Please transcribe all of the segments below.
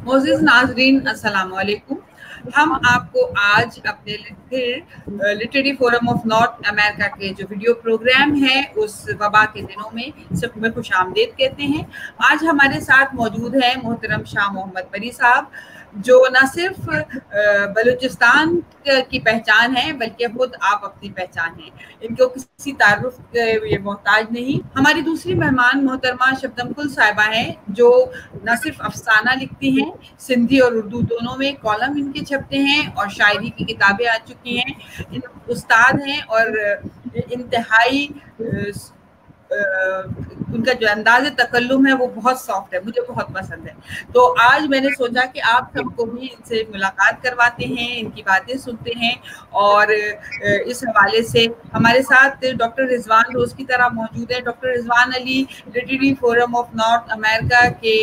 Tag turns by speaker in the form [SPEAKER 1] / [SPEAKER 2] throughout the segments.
[SPEAKER 1] معزز ناظرین السلام علیکم. ہم آپ کو آج اپنے literary forum of North America کے جو ویڈیو پروگرام ہے اس وبا کے دنوں میں سب میں خوش آمدید کہتے ہیں. آج ہمارے ساتھ موجود ہیں محترم شاہ محمد بری صاحب, جو نہ صرف بلوچستان کی پہچان ہے بلکہ خود آپ اپنی پہچان ہیں. ان کو کسی تعارف یہ محتاج نہیں. ہماری دوسری مہمان محترمہ شبنم گل صاحبہ ہیں, جو نہ صرف افسانہ لکھتی ہیں, سندھی اور اردو دونوں میں کالم ان کے چھپتے ہیں, اور شاعری کی کتابیں آ چکی ہیں. استاد ہیں اور انتہائی ان کا جو انداز تکلم ہے وہ بہت سافٹ ہے, مجھے بہت پسند ہے. تو آج میں نے سوچا کہ آپ سب کو بھی ان سے ملاقات کرواتے ہیں, ان کی باتیں سنتے ہیں, اور اس حوالے سے ہمارے ساتھ ڈاکٹر رضوان روز کی طرح موجود ہے. Doctor Rizwan Ali literary forum of North America کے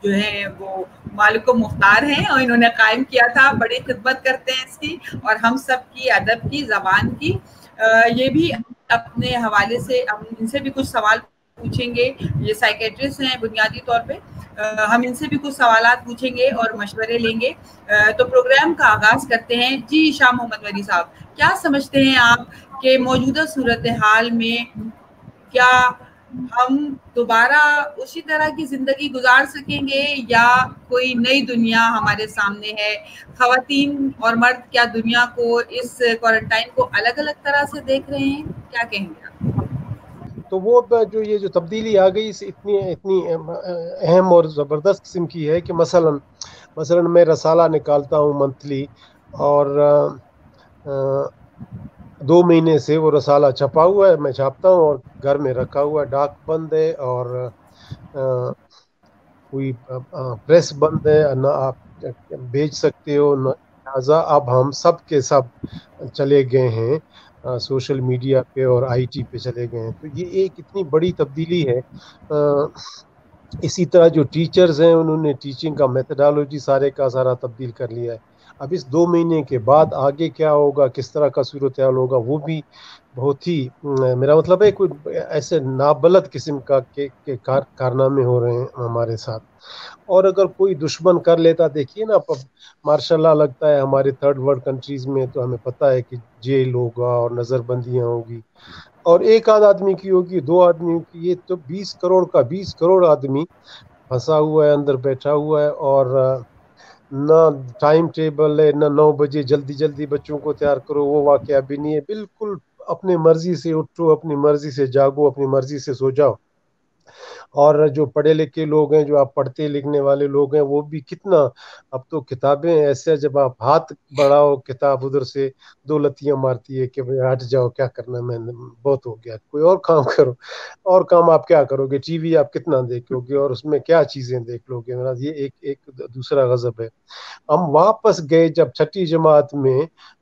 [SPEAKER 1] جو ہے وہ مالک و مختار ہیں, اور انہوں نے قائم کیا تھا. بڑی خدمت کرتے ہیں اس کی اور ہم سب کی ادب کی زبان کی. یہ بھی اپنے حوالے سے ہم ان سے بھی کچھ سوال پوچھیں گے. یہ سائیکیٹرسٹ ہیں بنیادی طور پہ, ہم ان سے بھی کچھ سوالات پوچھیں گے اور مشورے لیں گے. تو پروگرام کا آغاز کرتے ہیں. جی شاہ محمد ولی صاحب, کیا سمجھتے ہیں آپ کہ موجودہ صورتحال میں کیا ہم دوبارہ اسی طرح کی زندگی گزار سکیں گے, یا کوئی نئی دنیا ہمارے سامنے ہے؟ خواتین اور مرد کیا دنیا کو اس کوارنٹائن کو الگ الگ طرح سے دیکھ رہے ہیں؟ کیا کہیں گے آپ؟
[SPEAKER 2] تو وہ یہ جو تبدیلی آ گئی اتنی اہم اور زبردست قسم کی ہے کہ مثلا میں رسالہ نکالتا ہوں منتھلی, اور 2 مہینے سے وہ رسالہ چھپا ہوا ہے, میں چھاپتا ہوں اور گھر میں رکھا ہوا ہے, ڈاک بند ہے اور کوئی پریس بند ہے, نہ آپ بیچ سکتے ہو. لہٰذا اب ہم سب کے سب چلے گئے ہیں سوشل میڈیا پہ اور آئی ٹی پہ چلے گئے ہیں. تو یہ ایک اتنی بڑی تبدیلی ہے. اسی طرح جو ٹیچرز ہیں انہوں نے ٹیچنگ کا میتھڈالوجی سارے کا سارا تبدیل کر لیا ہے. اب اس 2 مہینے کے بعد آگے کیا ہوگا, کس طرح کا صورتحال ہوگا, وہ بھی بہت ہی, میرا مطلب ہے کوئی ایسے نابلد قسم کا کارنامے ہو رہے ہیں ہمارے ساتھ. اور اگر کوئی دشمن کر لیتا, دیکھیے نا ماشاء اللہ لگتا ہے ہمارے تھرڈ ورلڈ کنٹریز میں تو ہمیں پتہ ہے کہ جیل ہوگا اور نظر بندیاں ہوگی, اور ایک آدھ آدمی کی ہوگی, 2 آدمیوں کی. یہ تو 20 کروڑ آدمی پھنسا ہوا ہے, اندر بیٹھا ہوا ہے, اور نہ ٹائم ٹیبل ہے, نہ 9 بجے جلدی بچوں کو تیار کرو, وہ واقعہ بھی نہیں ہے. بالکل اپنی مرضی سے اٹھو, اپنی مرضی سے جاگو, اپنی مرضی سے سو جاؤ. اور جو پڑھے لکھے لوگ ہیں, جو آپ پڑھتے لکھنے والے لوگ ہیں, وہ بھی کتنا, اب تو کتابیں ایسے جب آپ ہاتھ بڑھاؤ کتاب ادھر سے 2 لتیاں مارتی ہے کہ ہٹ جاؤ, کیا کرنا, میں بہت ہو گیا, کوئی اور کام کرو. اور کام آپ کیا کرو گے؟ ٹی وی آپ کتنا دیکھو گے, اور اس میں کیا چیزیں دیکھ لو گے؟ یہ ایک دوسرا غضب ہے. ہم واپس گئے جب 6ٹھی جماعت میں,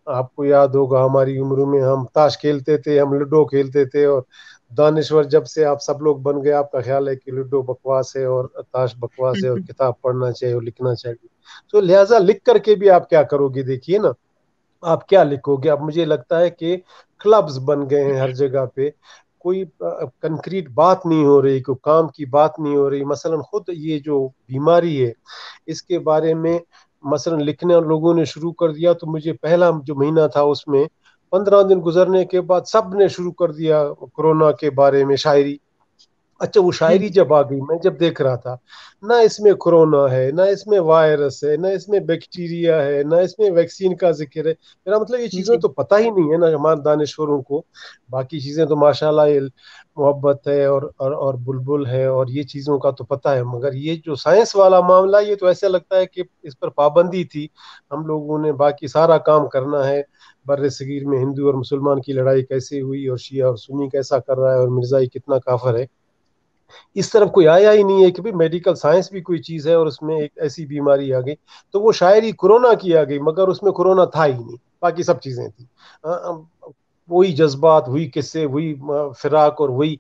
[SPEAKER 2] آپ کو یاد ہوگا ہماری عمر میں ہم تاش کھیلتے تھے, ہم لوڈو کھیلتے تھے, اور دانشور جب سے آپ سب لوگ بن گئے, آپ کا خیال ہے کہ لوڈو بکواس ہے اور تاش بکواس ہے, اور کتاب پڑھنا چاہیے اور لکھنا چاہیے. تو لہٰذا لکھ کر کے بھی آپ کیا کرو گے؟ دیکھیے نا, آپ کیا لکھو گے؟ اب مجھے لگتا ہے کہ کلبز بن گئے ہیں ہر جگہ پہ, کوئی کنکریٹ بات نہیں ہو رہی, کوئی کام کی بات نہیں ہو رہی. مثلا خود یہ جو بیماری ہے اس کے بارے میں مثلا لکھنے لوگوں نے شروع کر دیا, تو مجھے پہلا جو مہینہ تھا اس میں 15 دن گزرنے کے بعد سب نے شروع کر دیا کورونا کے بارے میں شاعری. اچھا, وہ شاعری جب آ گئی, میں جب دیکھ رہا تھا, نہ اس میں کورونا ہے, نہ اس میں وائرس ہے, نہ اس میں بیکٹیریا ہے, نہ اس میں ویکسین کا ذکر ہے. میرا مطلب یہ چیزیں تو پتہ ہی نہیں ہے نا ہمارے دانشوروں کو. باقی چیزیں تو ماشاءاللہ محبت ہے اور بلبل ہے, اور یہ چیزوں کا تو پتہ ہے, مگر یہ جو سائنس والا معاملہ, یہ تو ایسا لگتا ہے کہ اس پر پابندی تھی ہم لوگوں نے. باقی سارا کام کرنا ہے. بر صغیر میں ہندو اور مسلمان کی لڑائی کیسے ہوئی, اور شیعہ اور سنی کیسا کر رہا ہے, اور مرزائی کتنا کافر ہے, اس طرف کوئی آیا ہی نہیں ہے کہ میڈیکل سائنس بھی کوئی چیز ہے, اور اس میں ایک ایسی بیماری آ گئی. تو وہ شاعری کورونا کی آ گئی, مگر اس میں کورونا تھا ہی نہیں, باقی سب چیزیں تھیں. وہی جذبات, وہی قصے, وہی فراق اور وہی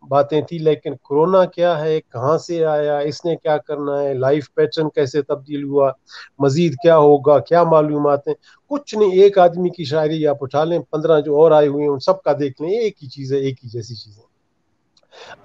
[SPEAKER 2] باتیں تھی. لیکن کورونا کیا ہے, کہاں سے آیا, اس نے کیا کرنا ہے, لائف پیٹرن کیسے تبدیل ہوا, مزید کیا ہوگا, کیا معلومات ہیں, کچھ نہیں. ایک آدمی کی شاعری آپ اٹھا لیں, 15 جو اور آئے ہوئے ہیں ان سب کا دیکھ لیں, ایک ہی چیز ہے, ایک ہی جیسی چیزیں.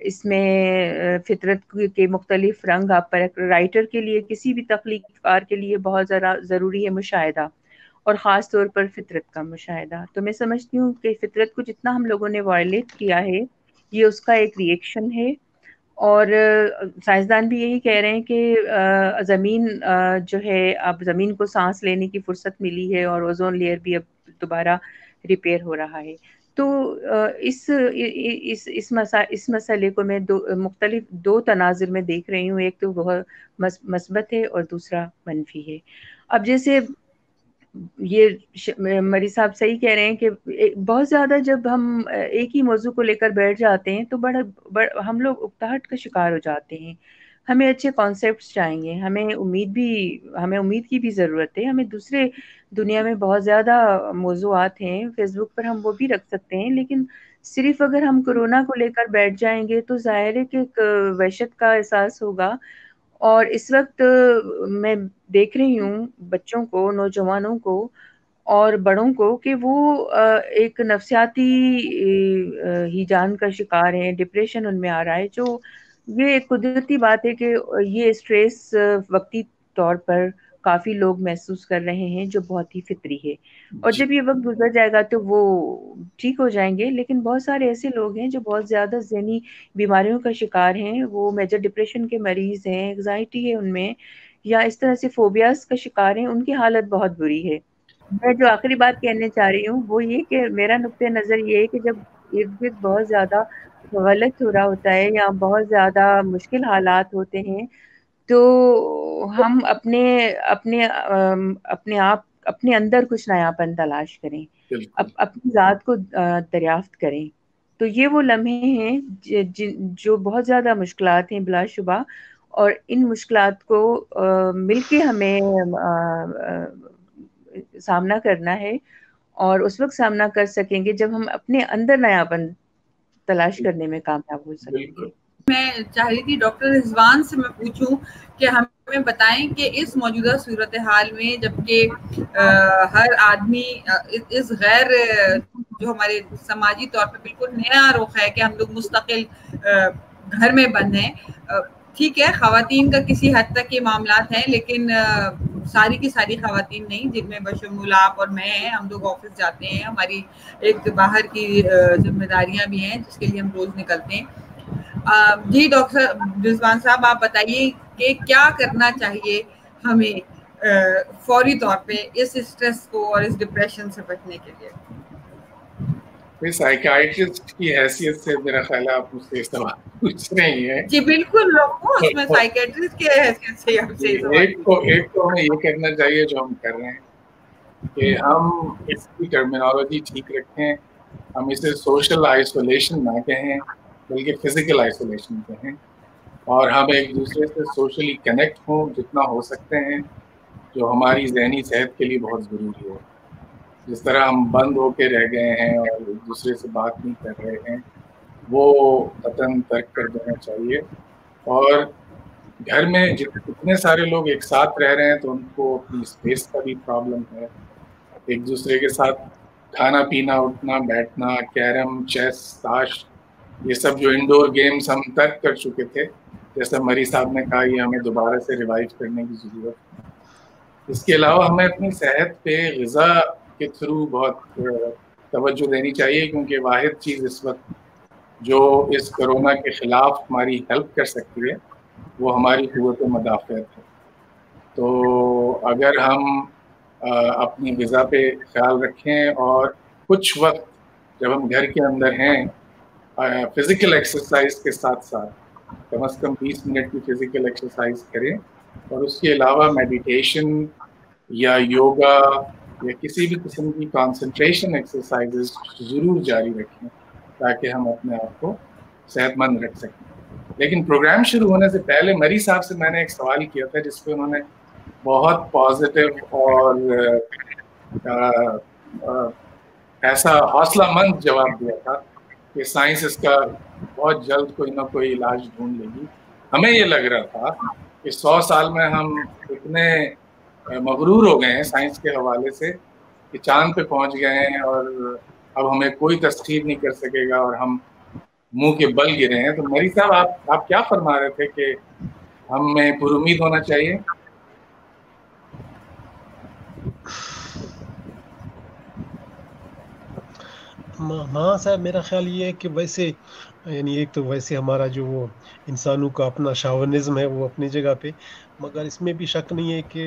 [SPEAKER 3] اس میں فطرت کے مختلف رنگ آپ پر، رائٹر کے لیے، کسی بھی تخلیق کار کے لیے بہت ذرا ضروری ہے مشاہدہ، اور خاص طور پر فطرت کا مشاہدہ. تو میں سمجھتی ہوں کہ فطرت کو جتنا ہم لوگوں نے وائلیٹ کیا ہے یہ اس کا ایک ری ایکشن ہے. اور سائنسدان بھی یہی کہہ رہے ہیں کہ زمین جو ہے، اب زمین کو سانس لینے کی فرصت ملی ہے اور اوزون لیئر بھی اب دوبارہ ریپیئر ہو رہا ہے. تو اس مسئلے کو میں مختلف دو تناظر میں دیکھ رہی ہوں. ایک تو بہت مثبت ہے اور دوسرا منفی ہے. اب جیسے یہ مری صاحب صحیح کہہ رہے ہیں کہ بہت زیادہ جب ہم ایک ہی موضوع کو لے کر بیٹھ جاتے ہیں تو ہم لوگ اکتاہٹ کا شکار ہو جاتے ہیں. ہمیں اچھے کانسیپٹس چاہیے، ہمیں امید کی بھی ضرورت ہے. ہمیں دوسرے دنیا میں بہت زیادہ موضوعات ہیں، فیس بک پر ہم وہ بھی رکھ سکتے ہیں، لیکن صرف اگر ہم کورونا کو لے کر بیٹھ جائیں گے تو ظاہر ہے کہ ایک وحشت کا احساس ہوگا. اور اس وقت میں دیکھ رہی ہوں بچوں کو، نوجوانوں کو اور بڑوں کو کہ وہ ایک نفسیاتی ہیجان کا شکار ہیں، ڈپریشن ان میں آ رہا ہے. جو یہ ایک قدرتی بات ہے کہ یہ اسٹریس وقتی طور پر کافی لوگ محسوس کر رہے ہیں، جو بہت ہی فطری ہے. اور جب یہ وقت گزر جائے گا تو وہ ٹھیک ہو جائیں گے. لیکن بہت سارے ایسے لوگ ہیں جو بہت زیادہ ذہنی بیماریوں کا شکار ہیں، وہ میجر ڈپریشن کے مریض ہیں، اینگزائٹی ہے ان میں، یا اس طرح سے فوبیاز کا شکار ہیں. ان کی حالت بہت بری ہے. میں جو آخری بات کہنے چاہ رہی ہوں وہ یہ کہ میرا نقطۂ نظر یہ ہے کہ جب ارد گرد بہت زیادہ غلط ہو رہا ہوتا ہے یا بہت زیادہ مشکل حالات ہوتے ہیں تو ہم اپنے اندر کچھ نیاپن تلاش کریں، اپنی ذات کو دریافت کریں. تو یہ وہ لمحے ہیں جو بہت زیادہ مشکلات ہیں بلا شبہ، اور ان مشکلات کو مل کے ہمیں سامنا کرنا ہے. اور اس وقت سامنا کر سکیں گے جب ہم اپنے اندر نیاپن تلاش کرنے میں کامیاب ہو سکیں گے.
[SPEAKER 1] میں چاہ رہی تھی ڈاکٹر رضوان سے میں پوچھوں کہ ہمیں بتائیں کہ اس موجودہ صورتحال میں جبکہ ہر آدمی اس غیر جو ہمارے سماجی طور پہ بالکل نیا رخ ہے کہ ہم لوگ مستقل گھر میں بند ہیں. ٹھیک ہے، خواتین کا کسی حد تک یہ معاملات ہیں، لیکن ساری کی ساری خواتین نہیں، جن میں بشمول آپ اور میں ہیں. ہم لوگ آفس جاتے ہیں، ہماری ایک باہر کی ذمہ داریاں بھی ہیں جس کے لیے ہم روز نکلتے ہیں. جی ڈاکٹر رضوان صاحب، آپ بتائیے کہ کیا کرنا چاہیے ہمیں فوری طور پہ اس اسٹریس کو اور اس ڈپریشن سے بچنے کے لیے.
[SPEAKER 4] سائیکیاٹرسٹ کی حیثیت سے میرا خیال ہے آپ مجھ سے سوال پوچھ رہی ہیں.
[SPEAKER 1] جی بالکل، میں سائیکیاٹرسٹ کی حیثیت سے آپ سے
[SPEAKER 4] ایک تو ہمیں یہ کرنا چاہیے جو ہم کر رہے ہیں کہ ہم اس کی ٹرمینالوجی ٹھیک رکھیں. ہم اسے سوشل آئسولیشن نہ کہیں بلکہ فزیکل آئسولیشن کہیں، اور ہم ایک دوسرے سے سوشلی کنیکٹ ہوں جتنا ہو سکتے ہیں، جو ہماری ذہنی صحت کے لیے بہت ضروری ہے. جس طرح ہم بند ہو کے رہ گئے ہیں اور ایک دوسرے سے بات نہیں کر رہے ہیں، وہ قطعاً ترک کر دینا چاہیے. اور گھر میں جتنے سارے لوگ ایک ساتھ رہ رہے ہیں تو ان کو اپنی اسپیس کا بھی پرابلم ہے. ایک دوسرے کے ساتھ کھانا پینا، اٹھنا بیٹھنا، کیرم، چیس، تاش، یہ سب جو انڈور گیمز ہم ترک کر چکے تھے، جیسا مری صاحب نے کہا، یہ ہمیں دوبارہ سے ریوائیو کرنے کی ضرورت ہے. اس کے علاوہ ہمیں اپنی صحت پہ غذا کے تھرو بہت توجہ دینی چاہیے، کیونکہ واحد چیز اس وقت جو اس کرونا کے خلاف ہماری ہیلپ کر سکتی ہے وہ ہماری قوت مدافعت ہے. تو اگر ہم اپنی غذا پہ خیال رکھیں اور کچھ وقت جب ہم گھر کے اندر ہیں فزیکل ایکسرسائز کے ساتھ ساتھ کم از کم 20 منٹ کی فزیکل ایکسرسائز کریں، اور اس کے علاوہ میڈیٹیشن یا یوگا یا کسی بھی قسم کی کانسنٹریشن ایکسرسائزز ضرور جاری رکھیں تاکہ ہم اپنے آپ کو صحت مند رکھ سکیں. لیکن پروگرام شروع ہونے سے پہلے مری صاحب سے میں نے ایک سوال کیا تھا جس پہ انہوں نے بہت پازیٹیو اور ایسا حوصلہ مند جواب دیا تھا کہ سائنس اس کا بہت جلد کوئی نہ کوئی علاج ڈھونڈ لے گی. ہمیں یہ لگ رہا تھا کہ 100 سال میں ہم اتنے مغرور ہو گئے ہیں سائنس کے حوالے سے کہ چاند پہ پہنچ گئے ہیں اور اب ہمیں کوئی تسخیر نہیں کر سکے گا اور ہم منہ کے بل گرے ہیں. تو مری صاحب آپ کیا فرما رہے تھے کہ ہمیں پر امید ہونا چاہیے؟
[SPEAKER 2] ہاں صاحب، میرا خیال یہ ہے کہ ویسے یعنی ایک تو ویسے ہمارا جو وہ انسانوں کا اپنا شاونزم ہے وہ اپنی جگہ پہ، مگر اس میں بھی شک نہیں ہے کہ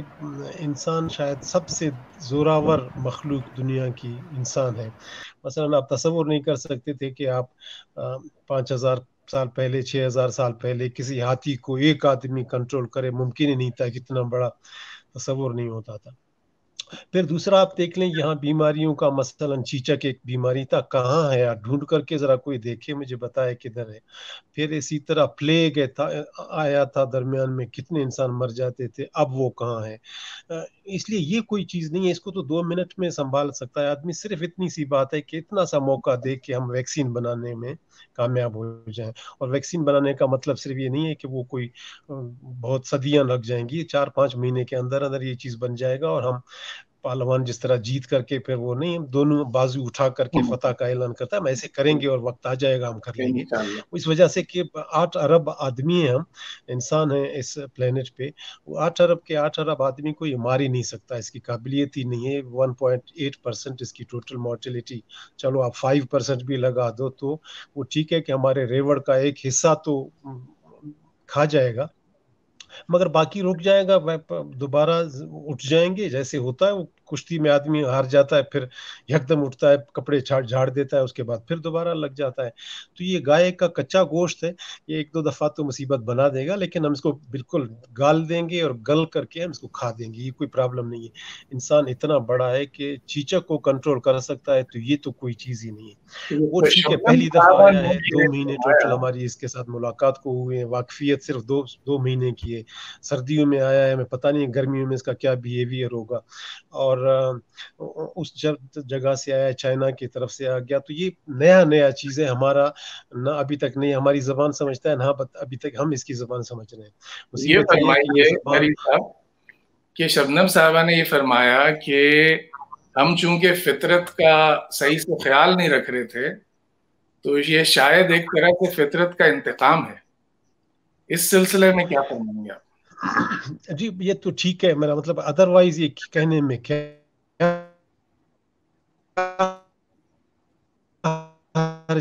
[SPEAKER 2] انسان شاید سب سے زوراور مخلوق دنیا کی انسان ہے. مثلا آپ تصور نہیں کر سکتے تھے کہ آپ 5000 سال پہلے 6000 سال پہلے کسی ہاتھی کو ایک آدمی کنٹرول کرے، ممکن ہی نہیں تھا، کتنا بڑا تصور نہیں ہوتا تھا. پھر دوسرا آپ دیکھ لیں یہاں بیماریوں کا، مثلا چیچک ایک بیماری تھا، کہاں ہے یار؟ ڈھونڈ کر کے ذرا کوئی دیکھے، مجھے بتائے کدھر ہے. پھر اسی طرح پلیگ آیا تھا درمیان میں، کتنے انسان مر جاتے تھے، اب وہ کہاں ہے؟ اس لیے یہ کوئی چیز نہیں ہے، اس کو تو 2 منٹ میں سنبھال سکتا ہے آدمی. صرف اتنی سی بات ہے کہ اتنا سا موقع دے کہ ہم ویکسین بنانے میں کامیاب ہو جائیں. اور ویکسین بنانے کا مطلب صرف یہ نہیں ہے کہ وہ کوئی بہت صدیاں لگ جائیں گی، 4-5 مہینے کے اندر اندر یہ چیز بن جائے گا. اور ہم پہلوان جس طرح جیت کر کے پھر وہ نہیں دونوں بازو اٹھا کر کے فتح کا اعلان کرتا ہے، ہم ایسے کریں گے اور وقت آ جائے گا ہم کر لیں گے. اس وجہ سے کہ 8 ارب آدمی ہیں، ہم انسان ہیں اس پلینٹ پہ، وہ 8 ارب کے 8 ارب آدمی کو یہ مار ہی نہیں سکتا، اس کی قابلیت ہی نہیں ہے. 1.8% اس کی ٹوٹل مورٹیلٹی، چلو آپ 5% بھی لگا دو تو وہ ٹھیک ہے کہ ہمارے ریوڑ کا ایک حصہ تو کھا جائے گا، مگر باقی رک جائے گا، دوبارہ اٹھ جائیں گے. جیسے ہوتا ہے وہ کشتی میں آدمی ہار جاتا ہے، پھر یکدم اٹھتا ہے، کپڑے جھاڑ دیتا ہے، اس کے بعد پھر دوبارہ لگ جاتا ہے. تو یہ گائے کا کچا گوشت ہے، یہ 1-2 دفعہ تو مصیبت بنا دے گا، لیکن ہم اس کو بالکل گال دیں گے اور گل کر کے ہم اس کو کھا دیں گے، یہ کوئی پرابلم نہیں ہے. انسان اتنا بڑا ہے کہ چیچک کو کنٹرول کر سکتا ہے، تو یہ تو کوئی چیز ہی نہیں ہے. وہ ٹھیک ہے پہلی دفعہ آیا ہے، 2 مہینے ٹوٹل ہماری اس کے ساتھ ملاقات کو ہوئے ہیں، واقفیت صرف 2 مہینے کی ہے. سردیوں میں آیا ہے، ہمیں پتہ نہیں گرمیوں میں اس کا کیا بیہیویئر ہوگا. اور اس جگہ سے آیا، چائنا کی طرف سے آ گیا. تو یہ نیا چیز ہے، ہمارا نہ ابھی تک نہیں ہماری زبان سمجھتا ہے، نہ ابھی تک ہم اس کی زبان سمجھ رہے ہیں.
[SPEAKER 4] یہ فرمائیے مری صاحب کہ شبنم صاحبہ نے یہ فرمایا کہ ہم چونکہ فطرت کا صحیح سے خیال نہیں رکھ رہے تھے، تو یہ شاید ایک طرح سے فطرت کا انتقام ہے. اس سلسلے میں کیا فرمائیں گے آپ؟
[SPEAKER 2] جی یہ تو ٹھیک ہے، میرا مطلب ادروائز یہ کہنے میں کیا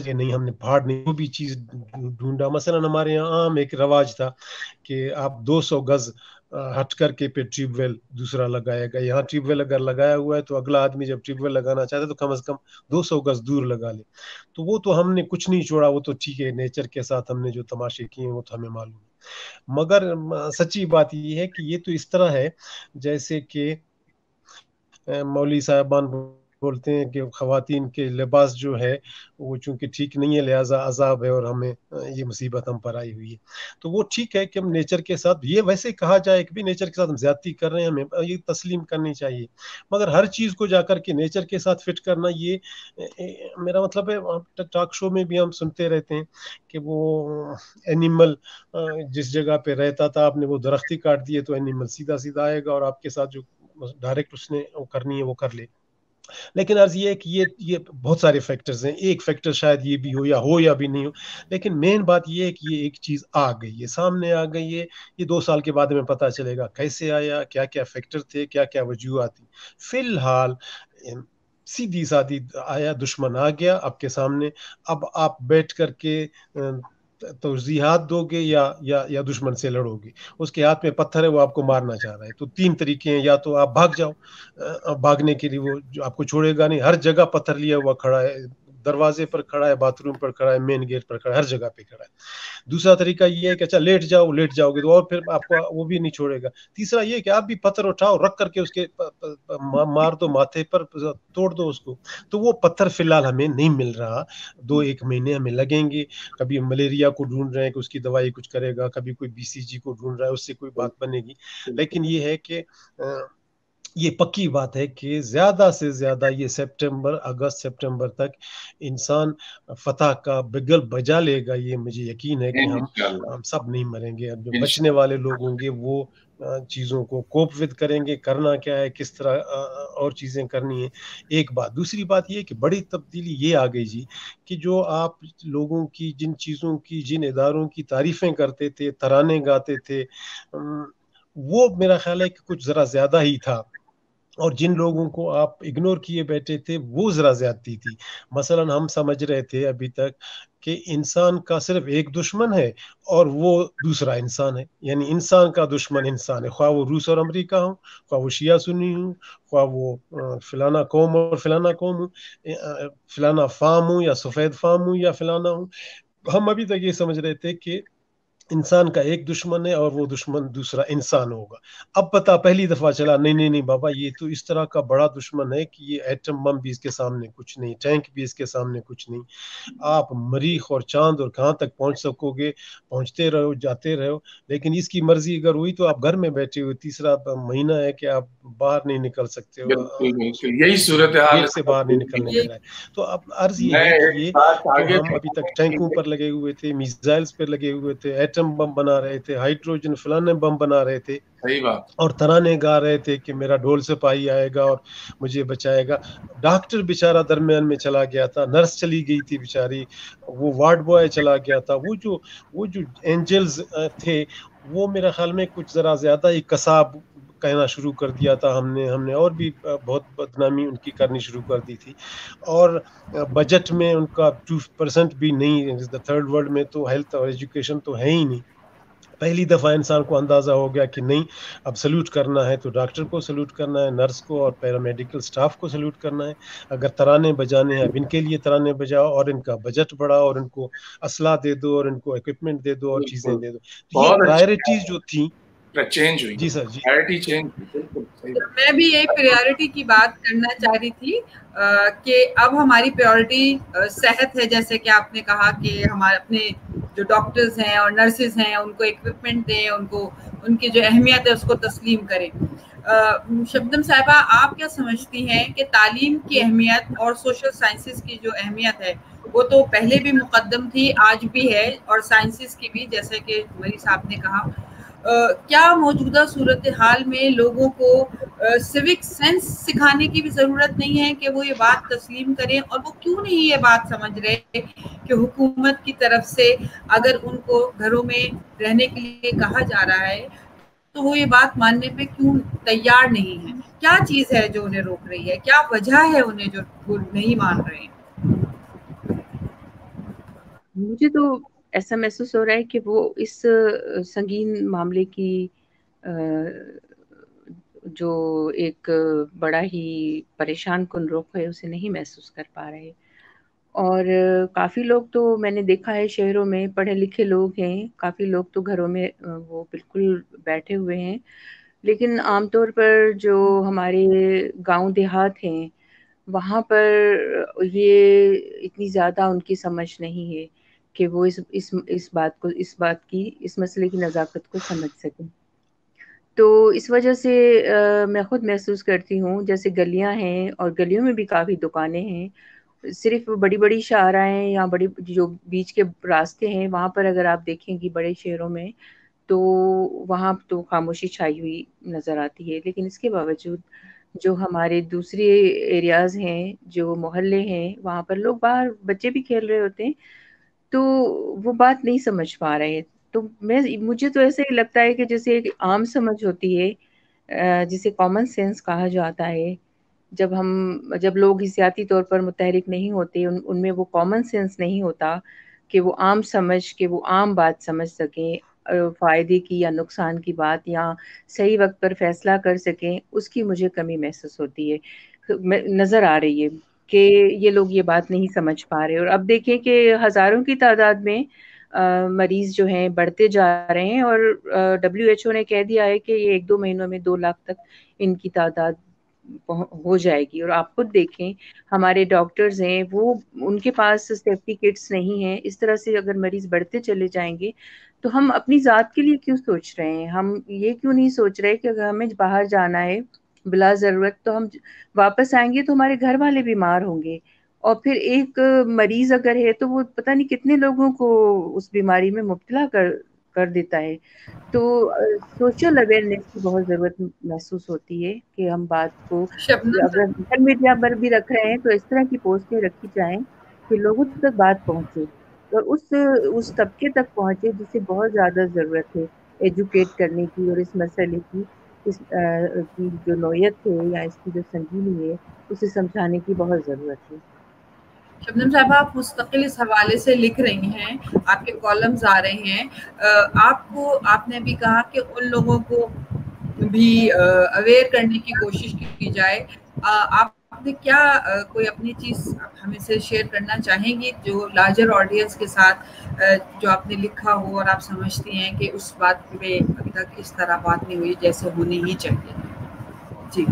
[SPEAKER 2] نہیں، ہم نے پہاڑ نہیں وہ بھی چیز ڈھونڈا. مثلا ہمارے یہاں عام ایک رواج تھا کہ آپ 200 گز ہٹ کر کے پھر ٹیوب ویل دوسرا لگائے گا. یہاں ٹیوب ویل اگر لگایا ہوا ہے تو اگلا آدمی جب ٹیوب ویل لگانا چاہتا ہے تو کم از کم 200 گز دور لگا لے. تو وہ تو ہم نے کچھ نہیں چھوڑا، وہ تو ٹھیک ہے، نیچر کے ساتھ ہم نے جو تماشے کیے وہ تو ہمیں معلوم ہے. مگر سچی بات یہ ہے کہ یہ تو اس طرح ہے جیسے کہ مولوی صاحبان بولتے ہیں کہ خواتین کے لباس جو ہے وہ چونکہ ٹھیک نہیں ہے، لہٰذا عذاب ہے اور ہمیں یہ مصیبت ہم پر آئی ہوئی ہے. تو وہ ٹھیک ہے کہ ہم نیچر کے ساتھ، یہ ویسے کہا جائے کہ بھی نیچر کے ساتھ ہم زیادتی کر رہے ہیں، ہمیں یہ تسلیم کرنی چاہیے. مگر ہر چیز کو جا کر کے نیچر کے ساتھ فٹ کرنا، یہ میرا مطلب ہے ٹاک شو میں بھی ہم سنتے رہتے ہیں کہ وہ اینیمل جس جگہ پہ رہتا تھا آپ نے وہ درختی کاٹ دیے تو اینیمل سیدھا سیدھا آئے گا اور آپ کے ساتھ جو ڈائریکٹ اس نے وہ کرنی ہے وہ کر لے. لیکن عرض یہ ہے کہ یہ بہت سارے فیکٹرز ہیں، ایک فیکٹر شاید یہ بھی ہو یا بھی نہیں ہو، لیکن مین بات یہ ہے کہ یہ ایک چیز آ گئی ہے، سامنے آ گئی ہے. یہ 2 سال کے بعد ہمیں پتہ چلے گا کیسے آیا، کیا کیا فیکٹر تھے، کیا کیا وجوہات تھی. فی الحال سیدھی سادھی آیا، دشمن آ گیا آپ کے سامنے. اب آپ بیٹھ کر کے توضیحات دو گے یا دشمن سے لڑو گے. اس کے ہاتھ میں پتھر ہے، وہ آپ کو مارنا چاہ رہا ہے. تو 3 طریقے ہیں، یا تو آپ بھاگ جاؤ، بھاگنے کے لیے وہ آپ کو چھوڑے گا نہیں، ہر جگہ پتھر لیا ہوا کھڑا ہے، دروازے پر کھڑا ہے، باتھ روم پر کھڑا ہے، مین گیٹ پر کھڑا ہے، ہر جگہ پہ کھڑا ہے. دوسرا طریقہ یہ ہے کہ اچھا لیٹ جاؤ گے تو اور پھر آپ کو وہ بھی نہیں چھوڑے گا. تیسرا یہ کہ آپ بھی پتھر اٹھاؤ، رکھ کر کے اس کے مار دو ماتھے پر، توڑ دو اس کو. تو وہ پتھر فی الحال ہمیں نہیں مل رہا، 2-1 مہینے ہمیں لگیں گے. کبھی ملیریا کو ڈھونڈ رہے ہیں کہ اس کی دوائی کچھ کرے گا، کبھی کوئی BCG کو ڈھونڈ رہا ہے اس سے کوئی بات بنے گی. لیکن یہ ہے کہ یہ پکی بات ہے کہ زیادہ سے زیادہ یہ اگست سپٹمبر تک انسان فتح کا بگل بجا لے گا. یہ مجھے یقین ہے کہ ہم سب نہیں مریں گے. جو بچنے والے لوگ ہوں گے وہ چیزوں کو کوپ ود کریں گے, کرنا کیا ہے, کس طرح اور چیزیں کرنی ہیں. ایک بات. دوسری بات یہ کہ بڑی تبدیلی یہ آ گئی جی کہ جو آپ لوگوں کی جن چیزوں کی, جن اداروں کی تعریفیں کرتے تھے, ترانے گاتے تھے, وہ میرا خیال ہے کہ کچھ ذرا زیادہ ہی تھا, اور جن لوگوں کو آپ اگنور کیے بیٹھے تھے وہ ذرا زیادتی تھی. مثلا ہم سمجھ رہے تھے ابھی تک کہ انسان کا صرف ایک دشمن ہے اور وہ دوسرا انسان ہے, یعنی انسان کا دشمن انسان ہے, خواہ وہ روس اور امریکہ ہوں, خواہ وہ شیعہ سنی ہوں, خواہ وہ فلانا قوم اور فلانا قوم ہوں, فلانا فام ہوں یا سفید فام ہوں یا فلانا ہوں. ہم ابھی تک یہ سمجھ رہے تھے کہ انسان کا ایک دشمن ہے اور وہ دشمن دوسرا انسان ہوگا. اب پتا پہلی دفعہ چلا نہیں بابا, یہ تو اس طرح کا بڑا دشمن ہے کہ یہ ایٹم بم بھی اس کے سامنے کچھ نہیں, ٹینک بھی اس کے سامنے کچھ نہیں. آپ مریخ اور چاند اور کہاں تک پہنچ سکو گے, پہنچتے رہو, جاتے رہو, لیکن اس کی مرضی اگر ہوئی تو آپ گھر میں بیٹھے ہوئے, تیسرا مہینہ ہے کہ آپ باہر نہیں نکل سکتے ہو,
[SPEAKER 4] یہی صورتحال
[SPEAKER 2] گیٹ سے باہر نہیں نکلنے دے رہا ہے. تو اب عرض یہ ہے کہ یہ جو ہم ابھی تک ٹینکوں پر لگے ہوئے تھے, میزائلز پر لگے ہوئے تھے, ایٹم بم بنا رہے تھے, ہائیڈروجن فلانے بم بنا رہے تھے, اور ترانے گا رہے تھے کہ میرا ڈھول سپاہی آئے گا اور مجھے بچائے گا. ڈاکٹر بیچارہ درمیان میں چلا گیا تھا, نرس چلی گئی تھی بیچاری, وہ وارڈ بوائے چلا گیا تھا. وہ جو اینجلز تھے وہ میرا خیال میں کچھ ذرا زیادہ ہی قصاب کہنا شروع کر دیا تھا ہم نے اور بھی بہت بدنامی ان کی کرنی شروع کر دی تھی. اور بجٹ میں ان کا 2% بھی نہیں, تھرڈ ورلڈ میں تو ہیلتھ اور ایجوکیشن تو ہے ہی نہیں. پہلی دفعہ انسان کو اندازہ ہو گیا کہ نہیں, اب سلوٹ کرنا ہے تو ڈاکٹر کو سلوٹ کرنا ہے, نرس کو اور پیرامیڈیکل سٹاف کو سلوٹ کرنا ہے. اگر ترانے بجانے ہیں اب ان کے لیے ترانے بجاؤ, اور ان کا بجٹ بڑھاؤ, اور ان کو اسلحہ دے دو, اور ان کو اکوپمنٹ دے دو, اور چیزیں دے دو. یہ پرائرٹیز جو تھیں
[SPEAKER 4] چینج ہوئی.
[SPEAKER 2] جی سر, جی
[SPEAKER 4] پرائرٹی چینج.
[SPEAKER 1] میں بھی یہی پریورٹی کی بات کرنا چاہ رہی تھی کہ اب ہماری پریورٹی صحت ہے, جیسے کہ آپ نے کہا کہ ہمارے اپنے جو ڈاکٹرز ہیں اور نرسز ہیں ان کو اکوپمنٹ دیں, ان کو ان کی جو اہمیت ہے اس کو تسلیم کریں. شبنم صاحبہ, آپ کیا سمجھتی ہیں کہ تعلیم کی اہمیت اور سوشل سائنسز کی جو اہمیت ہے وہ تو پہلے بھی مقدم تھی, آج بھی ہے, اور سائنسز کی بھی, جیسے کہ مری صاحب نے کہا, کیا موجودہ صورتحال میں لوگوں کو سیوک سینس سکھانے کی بھی ضرورت نہیں ہے کہ وہ یہ بات تسلیم کریں, اور وہ کیوں نہیں یہ بات سمجھ رہے کہ حکومت کی طرف سے اگر ان کو گھروں میں رہنے کے لیے کہا جا رہا ہے تو وہ یہ بات ماننے پہ کیوں تیار نہیں ہے؟ کیا چیز ہے جو انہیں روک رہی ہے, کیا وجہ ہے انہیں جو وہ نہیں مان رہے ہیں؟
[SPEAKER 3] مجھے تو ایسا محسوس ہو رہا ہے کہ وہ اس سنگین معاملے کی جو ایک بڑا ہی پریشان کن رخ ہے اسے نہیں محسوس کر پا رہے. اور کافی لوگ تو میں نے دیکھا ہے شہروں میں پڑھے لکھے لوگ ہیں, کافی لوگ تو گھروں میں وہ بالکل بیٹھے ہوئے ہیں, لیکن عام طور پر جو ہمارے گاؤں دیہات ہیں وہاں پر یہ اتنی زیادہ ان کی سمجھ نہیں ہے کہ وہ اس بات کی اس مسئلے کی نزاکت کو سمجھ سکیں. تو اس وجہ سے میں خود محسوس کرتی ہوں جیسے گلیاں ہیں اور گلیوں میں بھی کافی دکانیں ہیں, صرف بڑی بڑی شاہراہیں یا بڑی جو بیچ کے راستے ہیں وہاں پر اگر آپ دیکھیں گی بڑے شہروں میں تو وہاں تو خاموشی چھائی ہوئی نظر آتی ہے. لیکن اس کے باوجود جو ہمارے دوسرے ایریاز ہیں, جو محلے ہیں, وہاں پر لوگ باہر بچے بھی کھیل رہے ہوتے ہیں, تو وہ بات نہیں سمجھ پا رہے. تو مجھے تو ایسے ہی لگتا ہے کہ جیسے ایک عام سمجھ ہوتی ہے جسے کامن سینس کہا جاتا ہے, جب لوگ حسیاتی طور پر متحرک نہیں ہوتے, ان میں وہ کامن سینس نہیں ہوتا کہ وہ عام سمجھ کے وہ عام بات سمجھ سکیں, فائدے کی یا نقصان کی بات یا صحیح وقت پر فیصلہ کر سکیں, اس کی مجھے کمی محسوس ہوتی ہے, نظر آ رہی ہے کہ یہ لوگ یہ بات نہیں سمجھ پا رہے. اور اب دیکھیں کہ ہزاروں کی تعداد میں مریض جو ہیں بڑھتے جا رہے ہیں, اور WHO نے کہہ دیا ہے کہ یہ 1-2 مہینوں میں 2 لاکھ تک ان کی تعداد ہو جائے گی. اور آپ خود دیکھیں ہمارے ڈاکٹرز ہیں وہ ان کے پاس سیفٹی کٹس نہیں ہیں. اس طرح سے اگر مریض بڑھتے چلے جائیں گے تو ہم اپنی ذات کے لیے کیوں سوچ رہے ہیں؟ ہم یہ کیوں نہیں سوچ رہے کہ اگر ہمیں باہر جانا ہے بلا ضرورت تو ہم واپس آئیں گے تو ہمارے گھر والے بیمار ہوں گے, اور پھر ایک مریض اگر ہے تو وہ پتہ نہیں کتنے لوگوں کو اس بیماری میں مبتلا کر کر دیتا ہے. تو سوشل اویئرنیس کی بہت ضرورت محسوس ہوتی ہے کہ ہم بات کو اگر سوشل میڈیا پر بھی رکھ رہے ہیں تو اس طرح کی پوسٹیں رکھی جائیں کہ لوگوں تک بات پہنچے اور اس طبقے تک پہنچے جسے بہت زیادہ ضرورت ہے ایجوکیٹ کرنے کی اور اس مسئلے کی کی جو نوعیت ہے یا اس کی جو سنگینی ہے اسے سمجھانے کی بہت ضرورت ہے.
[SPEAKER 1] شبنم صاحبہ آپ مستقل اس حوالے سے لکھ رہی ہیں, آپ کے کالمز آ رہے ہیں, آپ نے بھی کہا کہ ان لوگوں کو بھی اویئر کرنے کی کوشش کی جائے. آپ نے کیا کوئی اپنی چیز ہمیں سے شیئر کرنا چاہیں گی جو لارجر آڈینس کے ساتھ جو آپ نے لکھا ہو اور آپ سمجھتی ہیں کہ اس بات پہ ابھی تک اس طرح بات نہیں ہوئی جیسے ہونی ہی چاہیے؟ جی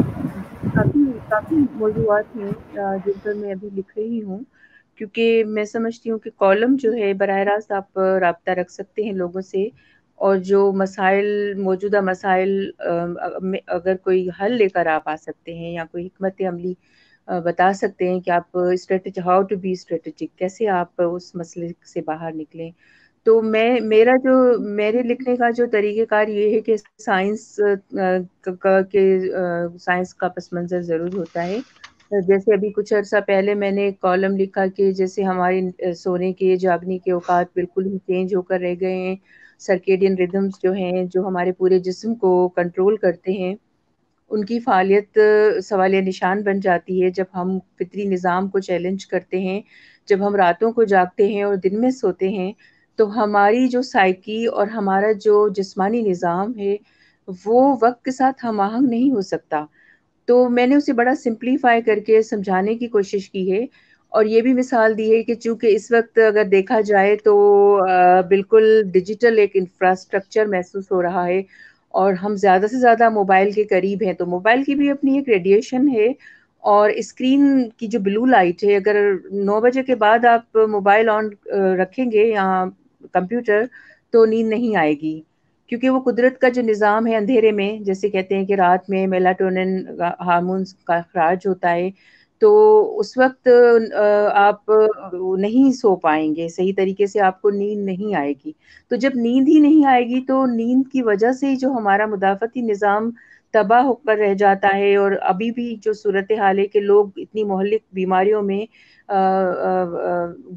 [SPEAKER 3] کافی موضوعات ہیں جن پر میں ابھی لکھ رہی ہوں, کیونکہ میں سمجھتی ہوں کہ کالم جو ہے براہ راست آپ رابطہ رکھ سکتے ہیں لوگوں سے, اور جو موجودہ مسائل اگر کوئی حل لے کر آپ آ سکتے ہیں یا کوئی حکمت عملی بتا سکتے ہیں کہ آپ ہاؤ ٹو بی اسٹریٹجک, کیسے آپ اس مسئلے سے باہر نکلیں. تو میرے لکھنے کا جو طریقہ کار یہ ہے کہ سائنس کا پس منظر ضرور ہوتا ہے. جیسے ابھی کچھ عرصہ پہلے میں نے ایک کالم لکھا کہ جیسے ہماری سونے کے جاگنے کے اوقات بالکل ہی چینج ہو کر رہ گئے ہیں. سرکیڈین ریدمز جو ہیں جو ہمارے پورے جسم کو کنٹرول کرتے ہیں ان کی فعالیت سوالیہ نشان بن جاتی ہے جب ہم فطری نظام کو چیلنج کرتے ہیں. جب ہم راتوں کو جاگتے ہیں اور دن میں سوتے ہیں تو ہماری جو سائیکی اور ہمارا جو جسمانی نظام ہے وہ وقت کے ساتھ ہم آہنگ نہیں ہو سکتا. تو میں نے اسے بڑا سمپلیفائی کر کے سمجھانے کی کوشش کی ہے, اور یہ بھی مثال دی ہے کہ چونکہ اس وقت اگر دیکھا جائے تو بالکل ڈیجیٹل ایک انفراسٹرکچر محسوس ہو رہا ہے اور ہم زیادہ سے زیادہ موبائل کے قریب ہیں, تو موبائل کی بھی اپنی ایک ریڈیشن ہے, اور اسکرین کی جو بلو لائٹ ہے اگر 9 بجے کے بعد آپ موبائل آن رکھیں گے یا کمپیوٹر تو نیند نہیں آئے گی, کیونکہ وہ قدرت کا جو نظام ہے اندھیرے میں, جیسے کہتے ہیں کہ رات میں میلاٹونن ہارمونز کا اخراج ہوتا ہے, تو اس وقت آپ نہیں سو پائیں گے صحیح طریقے سے, آپ کو نیند نہیں آئے گی. تو جب نیند ہی نہیں آئے گی تو نیند کی وجہ سے جو ہمارا مدافعتی نظام تباہ ہو کر رہ جاتا ہے, اور ابھی بھی جو صورتحال ہے کہ لوگ اتنی مہلک بیماریوں میں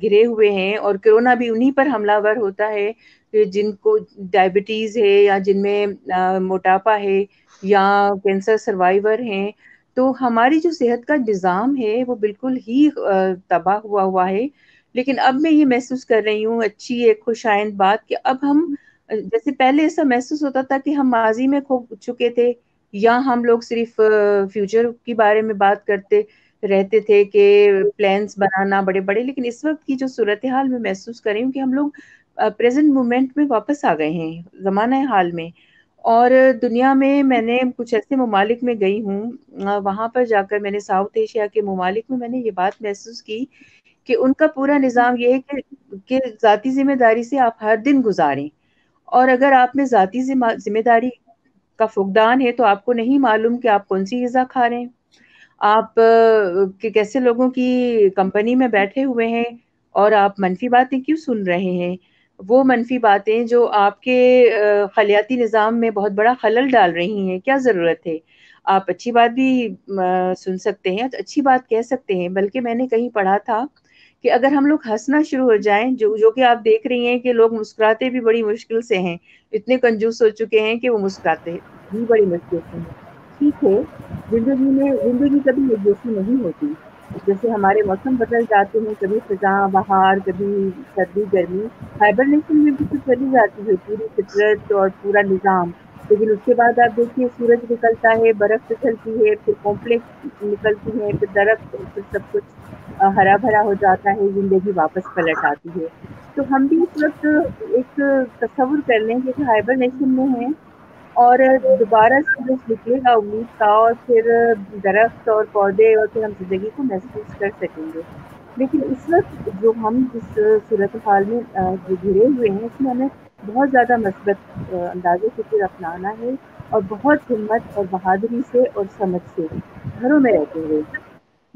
[SPEAKER 3] گھرے ہوئے ہیں, اور کرونا بھی انہی پر حملہ ور ہوتا ہے جن کو ڈائبٹیز ہے یا جن میں موٹاپا ہے یا کینسر سروائیور ہیں. تو ہماری جو صحت کا نظام ہے وہ بالکل ہی تباہ ہوا ہے. لیکن اب میں یہ محسوس کر رہی ہوں, اچھی ایک خوشائند بات, کہ اب ہم جیسے پہلے ایسا محسوس ہوتا تھا کہ ہم ماضی میں کھو چکے تھے یا ہم لوگ صرف فیوچر کے بارے میں بات کرتے رہتے تھے کہ پلانس بنانا بڑے بڑے, لیکن اس وقت کی جو صورتحال میں محسوس کر رہی ہوں کہ ہم لوگ پریزنٹ مومنٹ میں واپس آ گئے ہیں, زمانہ حال میں. اور دنیا میں نے کچھ ایسے ممالک میں گئی ہوں, وہاں پر جا کر میں نے ساؤتھ ایشیا کے ممالک میں نے یہ بات محسوس کی کہ ان کا پورا نظام یہ ہے کہ ذاتی ذمہ داری سے آپ ہر دن گزاریں, اور اگر آپ میں ذاتی ذمہ داری کا فقدان ہے تو آپ کو نہیں معلوم کہ آپ کون سی غذا کھا رہے ہیں, آپ کیسے لوگوں کی کمپنی میں بیٹھے ہوئے ہیں اور آپ منفی باتیں کیوں سن رہے ہیں, وہ منفی باتیں جو آپ کے خلیاتی نظام میں بہت بڑا خلل ڈال رہی ہیں. کیا ضرورت ہے؟ آپ اچھی بات بھی سن سکتے ہیں, اچھی بات کہہ سکتے ہیں, بلکہ میں نے کہیں پڑھا تھا کہ اگر ہم لوگ ہنسنا شروع ہو جائیں, جو کہ آپ دیکھ رہی ہیں کہ لوگ مسکراتے بھی بڑی مشکل سے ہیں, اتنے کنجوس ہو چکے ہیں کہ وہ مسکراتے بھی بڑی مشکل سے ہیں. ٹھیک ہے, زندگی کبھی ایک جیسی نہیں ہوتی, جیسے ہمارے موسم بدل جاتے ہیں, کبھی خزاں بہار, کبھی سردی گرمی, ہائبرنیشن میں بھی تو چلی جاتی ہے پوری فطرت اور پورا نظام. لیکن اس کے بعد آپ دیکھیے سورج نکلتا ہے, برف پگھلتی ہے, پھر کمپلیکس نکلتی ہے, پھر درخت, پھر سب کچھ ہرا بھرا ہو جاتا ہے, زندگی واپس پلٹ آتی ہے. تو ہم بھی اس وقت ایک تصور کر لیں کہ ہائبرنیشن میں ہیں اور دوبارہ سورج نکلے گا امید کا, اور پھر درخت اور پودے, اور پھر ہم زندگی کو محسوس کر سکیں گے. لیکن اس وقت جو ہم جس صورتحال میں جو گھرے ہوئے ہیں اس میں ہمیں بہت زیادہ مثبت انداز فکر اپنانا ہے, اور بہت ہمت اور بہادری سے اور سمجھ سے گھروں میں رہتے ہوئے